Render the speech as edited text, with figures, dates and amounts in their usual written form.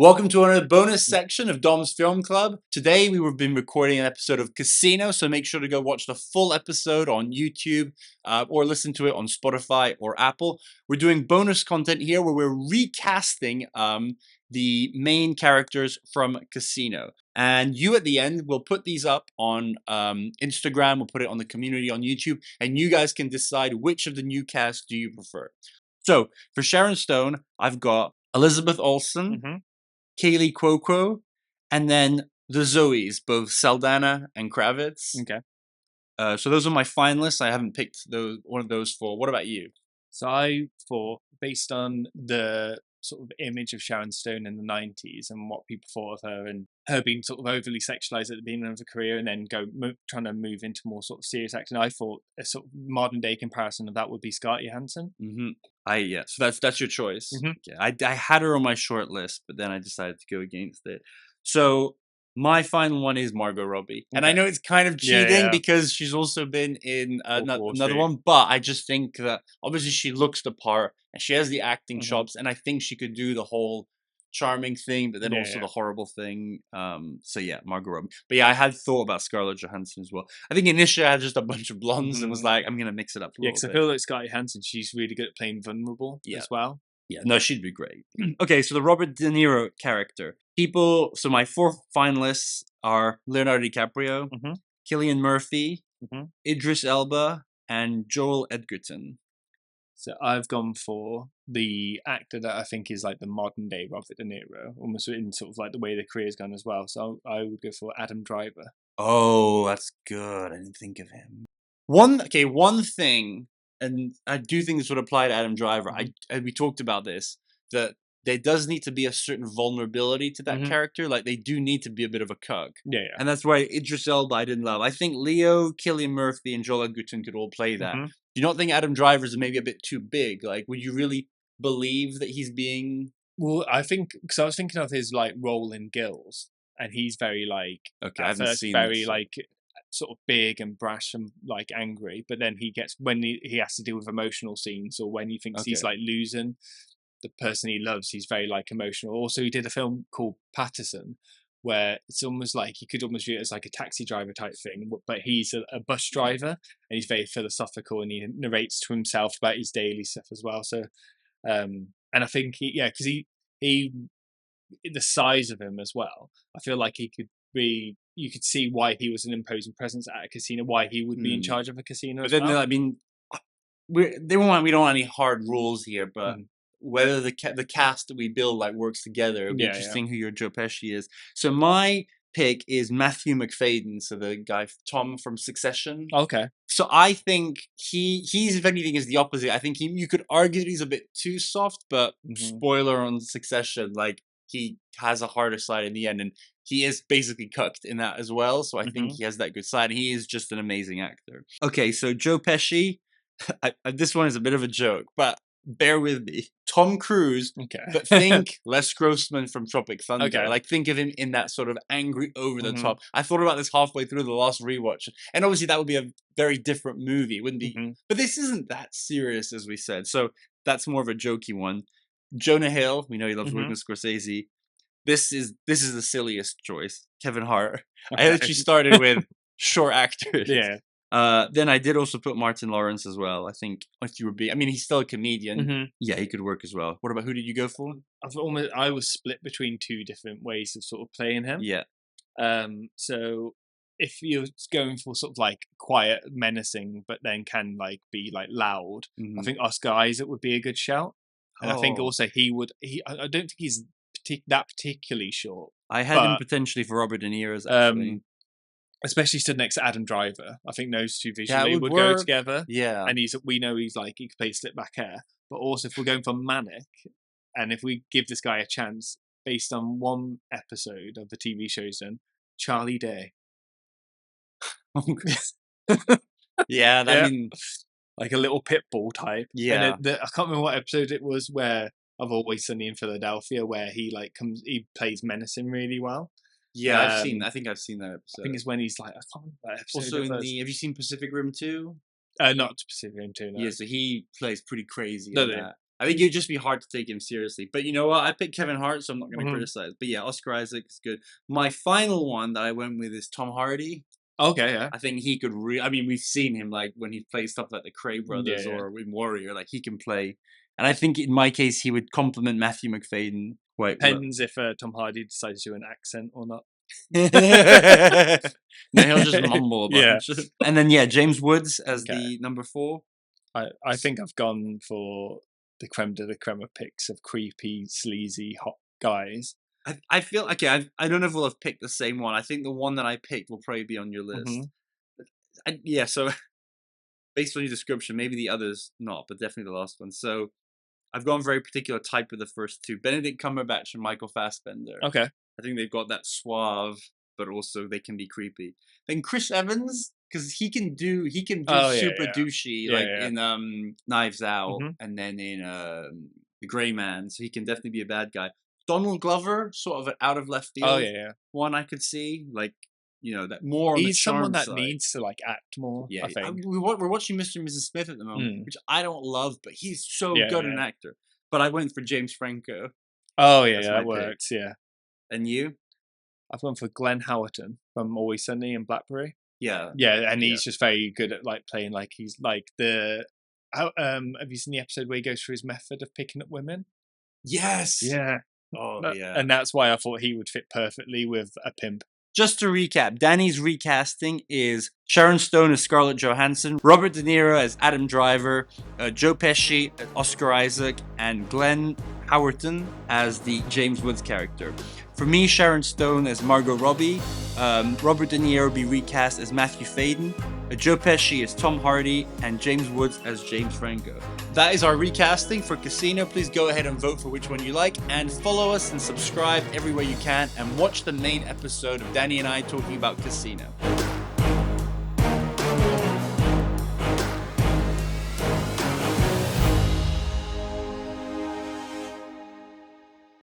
Welcome to another bonus section of Dom's Film Club. Today we've been recording an episode of Casino, so make sure to go watch the full episode on YouTube or listen to it on Spotify or Apple. We're doing bonus content here where we're recasting the main characters from Casino. And you at the end will put these up on Instagram, we'll put it on the community on YouTube, and you guys can decide which of the new cast do you prefer. So for Sharon Stone, I've got Elizabeth Olsen, Kaylee Cuoco, and then the Zoes, both Saldana and Kravitz. Okay. So those are my finalists. I haven't picked one of those four. What about you? So I thought, based on the sort of image of Sharon Stone in the 90s and what people thought of her and her being sort of overly sexualized at the beginning of her career and then trying to move into more sort of serious acting, I thought a sort of modern day comparison of that would be Scarlett Johansson. Yeah. So that's your choice. Okay. I had her on my short list, but then I decided to go against it. So my final one is Margot Robbie, and I know it's kind of cheating because she's also been in another one, but I just think that obviously she looks the part and she has the acting chops, and I think she could do the whole charming thing, but then also the horrible thing. So yeah, Margot Robbie. But yeah, I had thought about Scarlett Johansson as well. I think initially I had just a bunch of blondes and was like, I'm gonna mix it up. Yeah, because I feel like Scarlett Johansson, she's really good at playing vulnerable as well. Yeah, no, she'd be great. Okay, so the Robert De Niro character. So my four finalists are Leonardo DiCaprio, Cillian Murphy, Idris Elba, and Joel Edgerton. So I've gone for the actor that I think is like the modern day Robert De Niro, almost in sort of like the way the career's gone as well. So I would go for Adam Driver. Oh, that's good. I didn't think of him. One thing, and I do think this would apply to Adam Driver. We talked about this, that there does need to be a certain vulnerability to that character. Like, they do need to be a bit of a cuck. Yeah. And that's why Idris Elba I didn't love. I think Leo, Cillian Murphy, and Joel Edgerton could all play that. Do you not think Adam Driver's maybe a bit too big? Like, would you really believe that he's being... Well, I think, because I was thinking of his, like, role in Gills, and he's very, like... Okay, I haven't seen very, like, sort of big and brash and, like, angry, but then he gets, when he has to deal with emotional scenes, or when he thinks he's, like, losing the person he loves, he's very, like, emotional. Also, he did a film called Patterson, where it's almost like, you could almost view it as like a taxi driver type thing, but he's a bus driver, and he's very philosophical, and he narrates to himself about his daily stuff as well. So, and I think because he the size of him as well, I feel like he could be, you could see why he was an imposing presence at a casino, why he would be in charge of a casino. But then, I mean, we don't want any hard rules here, but whether the cast that we build like works together, it'll be interesting who your Joe Pesci is. So my pick is Matthew McFadden, so the guy Tom from Succession. Okay. So I think he's if anything is the opposite. I think you could argue that he's a bit too soft, but spoiler on Succession, like he has a harder side in the end, and he is basically cucked in that as well. So I think he has that good side. He is just an amazing actor. Okay, so Joe Pesci. This one is a bit of a joke, but bear with me. Tom Cruise, but think Les Grossman from Tropic Thunder. Like, think of him in that sort of angry, over the top. I thought about this halfway through the last rewatch, and obviously that would be a very different movie. It wouldn't be, but this isn't that serious, as we said. So that's more of a jokey one. Jonah Hill, we know he loves working with Scorsese. This is the silliest choice. Kevin Hart. I actually started with short actors. Then I did also put Martin Lawrence as well. I think if you were he's still a comedian. Yeah, he could work as well. What about, who did you go for? I was split between two different ways of sort of playing him. Yeah. So if you're going for sort of like quiet, menacing, but then can like be like loud, I think Oscar Isaac would be a good shout. And I think also I don't think he's that particularly short. I had him potentially for Robert De Niro's actually. Especially stood next to Adam Driver. I think those two visually would go together. Yeah. And we know he's like, he could play slick back hair. But also if we're going for manic, and if we give this guy a chance based on one episode of the TV shows, then Charlie Day. Yeah, I mean, like a little pit bull type. Yeah. And I can't remember what episode it was where of Always Sunny in Philadelphia, where he plays menacing really well. Yeah, I think I've seen that episode. I think it's when he's like, I can't remember that episode. Also, have you seen Pacific Rim 2? Not Pacific Rim 2, no. Yeah, so he plays pretty crazy in that. I think it'd just be hard to take him seriously. But you know what? I picked Kevin Hart, so I'm not going to criticize. But yeah, Oscar Isaac is good. My final one that I went with is Tom Hardy. Okay, yeah. I think he could I mean, we've seen him like when he plays stuff like the Cray Brothers or in Warrior, like he can play. And I think in my case, he would complement Matthew McFadyen quite well. Depends if Tom Hardy decides to do an accent or not. No, he'll just mumble a bunch. Yeah. And then James Woods as the number 4. I think I've gone for the creme de la creme of picks of creepy, sleazy, hot guys. I feel I don't know if we'll have picked the same one. I think the one that I picked will probably be on your list. So based on your description, maybe the others not, but definitely the last one. So I've gone very particular type with the first 2: Benedict Cumberbatch and Michael Fassbender. Okay. I think they've got that suave, but also they can be creepy. Then Chris Evans, because he can do super douchey, in Knives Out, and then in The Gray Man, so he can definitely be a bad guy. Donald Glover, sort of an out of left field one I could see, like, that more on the charm side. He's someone that needs to like act more. Yeah, I think we're watching Mr. and Mrs. Smith at the moment, which I don't love, but he's so good an actor. But I went for James Franco. Oh yeah, that works. Yeah. And you? I've gone for Glenn Howerton from Always Sunny in Blackberry. Yeah, and he's just very good at like playing like he's like the. Have you seen the episode where he goes through his method of picking up women? Yes. Yeah. Oh yeah. And that's why I thought he would fit perfectly with a pimp. Just to recap, Danny's recasting is Sharon Stone as Scarlett Johansson, Robert De Niro as Adam Driver, Joe Pesci as Oscar Isaac, and Glenn Howerton as the James Woods character. For me, Sharon Stone as Margot Robbie, Robert De Niro be recast as Matthew Faden, Joe Pesci as Tom Hardy, and James Woods as James Franco. That is our recasting for Casino. Please go ahead and vote for which one you like, and follow us and subscribe everywhere you can, and watch the main episode of Danny and I talking about Casino.